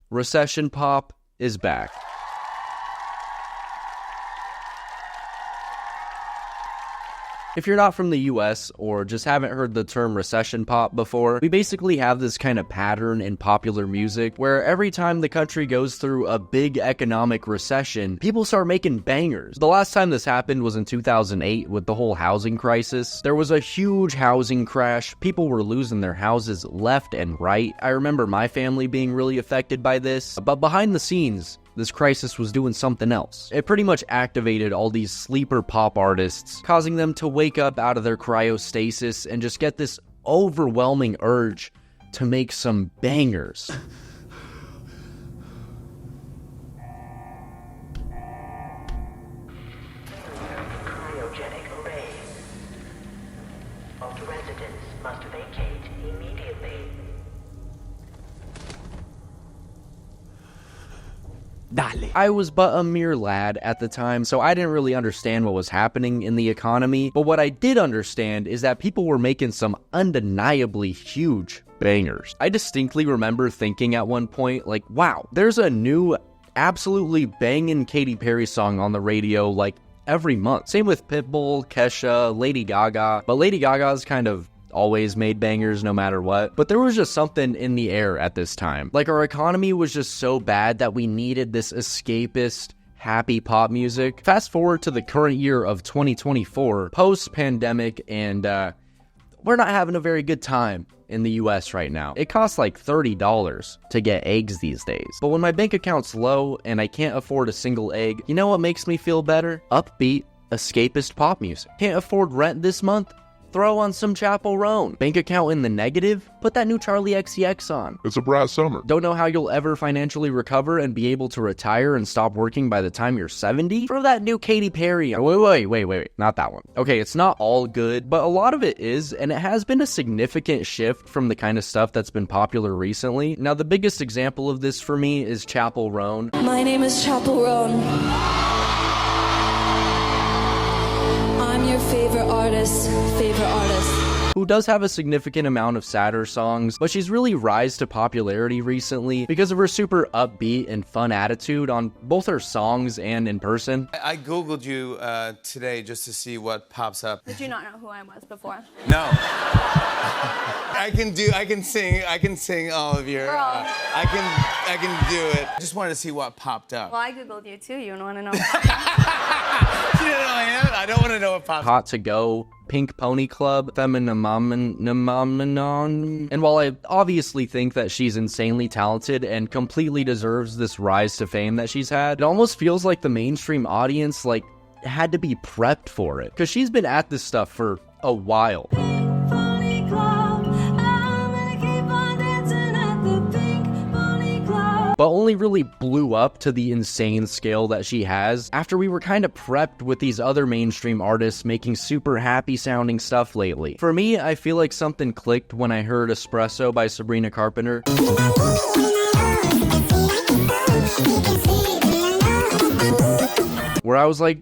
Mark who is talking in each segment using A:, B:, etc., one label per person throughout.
A: Recession Pop is back. If you're not from the US or just haven't heard the term recession pop before, we basically have this kind of pattern in popular music where every time the country goes through a big economic recession, people start making bangers. The last time this happened was in 2008 with the whole housing crisis. There was a huge housing crash. People were losing their houses left and right. I remember my family being really affected by this, but behind the scenes, this crisis was doing something else. It pretty much activated all these sleeper pop artists, causing them to wake up out of their cryostasis and just get this overwhelming urge to make some bangers.
B: Cryogenic array. All residents must vacate immediately.
A: I was but a mere lad at the time, so I didn't really understand what was happening in the economy, but what I did understand is that people were making some undeniably huge bangers. I distinctly remember thinking at one point, like, wow, there's a new absolutely banging Katy Perry song on the radio, like, every month. Same with Pitbull, Kesha, Lady Gaga, but Lady Gaga's kind of always made bangers no matter what. But there was just something in the air at this time. Like, our economy was just so bad that we needed this escapist, happy pop music. Fast forward to the current year of 2024, post-pandemic, and we're not having a very good time in the US right now. It costs like $30 to get eggs these days. But when my bank account's low and I can't afford a single egg, you know what makes me feel better? Upbeat, escapist pop music. Can't afford rent this month? Throw on some Chapell Roan. Bank account in the negative? Put that new Charlie XCX on.
C: It's a brat summer.
A: Don't know how you'll ever financially recover and be able to retire and stop working by the time you're 70? Throw that new Katy Perry on. Wait, not that one. Okay, it's not all good, but a lot of it is, and it has been a significant shift from the kind of stuff that's been popular recently. Now, the biggest example of this for me is Chapell Roan.
D: My name is Chapell Roan. I'm your favorite artist.
A: Who does have a significant amount of sadder songs, but she's really rise to popularity recently because of her super upbeat and fun attitude on both her songs and in person.
E: I googled you today just to see what pops up.
F: Did you not know who I was before?
E: No. I can sing all of your. I can do it. Just wanted to see what popped up.
F: Well, I googled you too. You don't want to know.
E: You don't know who I am? I don't want to know what popped up.
A: Hot to Go, Pink Pony Club, Feminamanon. And while I obviously think that she's insanely talented and completely deserves this rise to fame that she's had, it almost feels like the mainstream audience, like, had to be prepped for it. Because she's been at this stuff for a while. But only really blew up to the insane scale that she has after we were kind of prepped with these other mainstream artists making super happy sounding stuff lately. For me, I feel like something clicked when I heard Espresso by Sabrina Carpenter. Where I was like,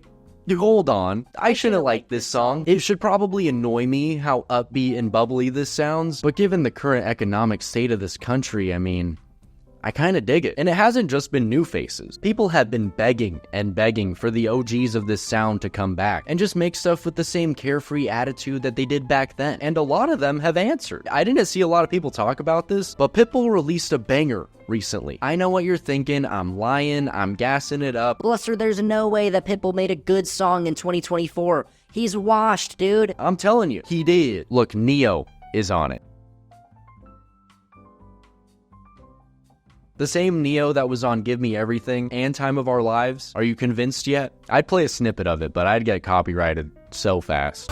A: hold on, I shouldn't like this song. It should probably annoy me how upbeat and bubbly this sounds, but given the current economic state of this country, I mean, I kinda dig it. And it hasn't just been new faces. People have been begging and begging for the OGs of this sound to come back and just make stuff with the same carefree attitude that they did back then. And a lot of them have answered. I didn't see a lot of people talk about this, but Pitbull released a banger recently. I know what you're thinking, I'm lying, I'm gassing it up.
G: Blustre, there's no way that Pitbull made a good song in 2024. He's washed, dude.
A: I'm telling you, he did. Look, Neo is on it. The same Neo that was on Give Me Everything and Time of Our Lives. Are you convinced yet? I'd play a snippet of it, but I'd get copyrighted so fast.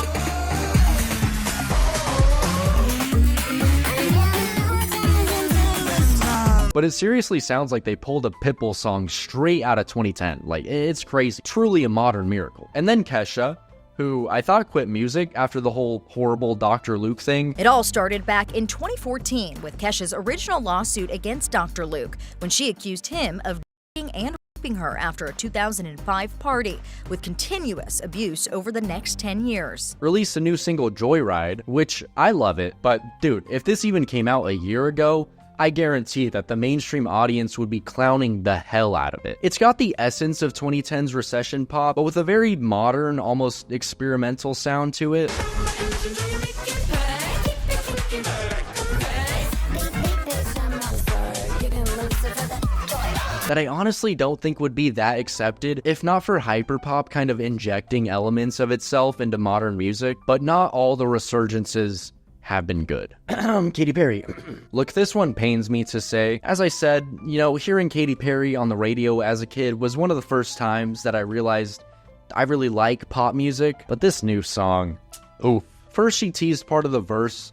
A: But it seriously sounds like they pulled a Pitbull song straight out of 2010. Like, it's crazy. Truly a modern miracle. And then Kesha, who I thought quit music after the whole horrible Dr. Luke thing.
H: It all started back in 2014 with Kesha's original lawsuit against Dr. Luke when she accused him of dating and raping her after a 2005 party, with continuous abuse over the next 10 years.
A: Released a new single, Joyride, which I love it, but dude, if this even came out a year ago, I guarantee that the mainstream audience would be clowning the hell out of it. It's got the essence of 2010's recession pop, but with a very modern, almost experimental sound to it. That I honestly don't think would be that accepted if not for hyperpop kind of injecting elements of itself into modern music, but not all the resurgences have been good. Katy Perry. Look, this one pains me to say. As I said, you know, hearing Katy Perry on the radio as a kid was one of the first times that I realized I really like pop music, but this new song, oof. First she teased part of the verse.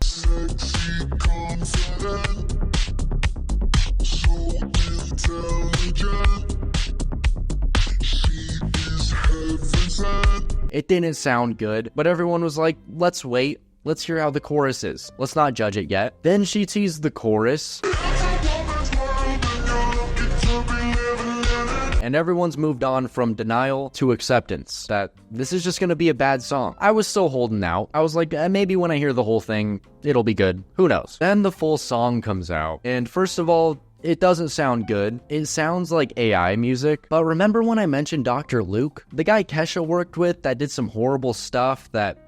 A: It didn't sound good, but everyone was like, let's wait. Let's hear how the chorus is. Let's not judge it yet. Then she teased the chorus. And everyone's moved on from denial to acceptance that this is just gonna be a bad song. I was still holding out. I was like, maybe when I hear the whole thing, it'll be good. Who knows? Then the full song comes out. And first of all, it doesn't sound good. It sounds like AI music. But remember when I mentioned Dr. Luke? The guy Kesha worked with that did some horrible stuff that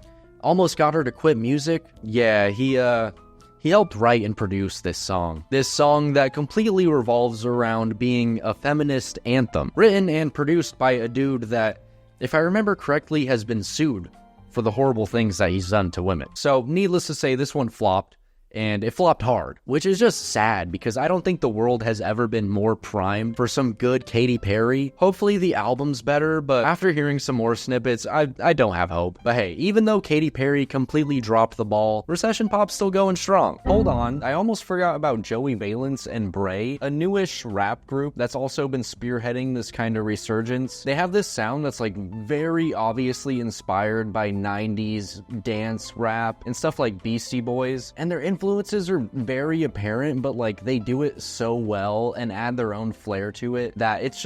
A: almost got her to quit music? Yeah, he helped write and produce this song. This song that completely revolves around being a feminist anthem. Written and produced by a dude that, if I remember correctly, has been sued for the horrible things that he's done to women. So, needless to say, this one flopped. And it flopped hard, which is just sad because I don't think the world has ever been more primed for some good Katy Perry. Hopefully the album's better, but after hearing some more snippets, I don't have hope. But hey, even though Katy Perry completely dropped the ball, Recession Pop's still going strong. Hold on, I almost forgot about Joey Valence and Bray, a newish rap group that's also been spearheading this kind of resurgence. They have this sound that's like very obviously inspired by 90s dance rap and stuff like Beastie Boys, and their influences are very apparent, but like they do it so well and add their own flair to it that it's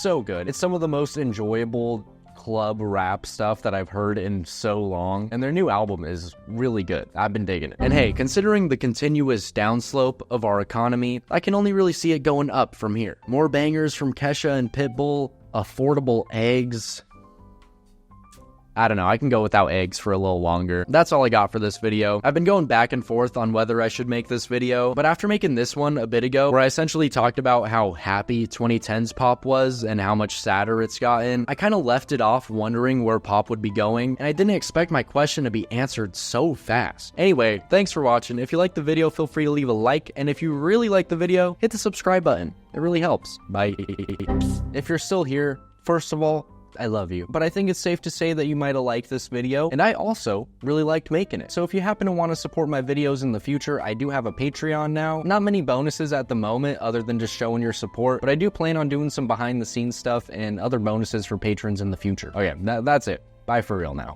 A: so good. It's some of the most enjoyable club rap stuff that I've heard in so long, and their new album is really good. I've been digging it. And hey, considering the continuous downslope of our economy, I can only really see it going up from here. More bangers from Kesha and Pitbull, affordable eggs. I don't know, I can go without eggs for a little longer. That's all I got for this video. I've been going back and forth on whether I should make this video, but after making this one a bit ago, where I essentially talked about how happy 2010's pop was and how much sadder it's gotten, I kind of left it off wondering where pop would be going, and I didn't expect my question to be answered so fast. Anyway, thanks for watching. If you liked the video, feel free to leave a like, and if you really like the video, hit the subscribe button. It really helps. Bye. If you're still here, first of all, I love you. But I think it's safe to say that you might have liked this video, and I also really liked making it. So if you happen to want to support my videos in the future, I do have a Patreon now. Not many bonuses at the moment other than just showing your support, but I do plan on doing some behind the scenes stuff and other bonuses for patrons in the future. Okay, that's it. Bye for real now.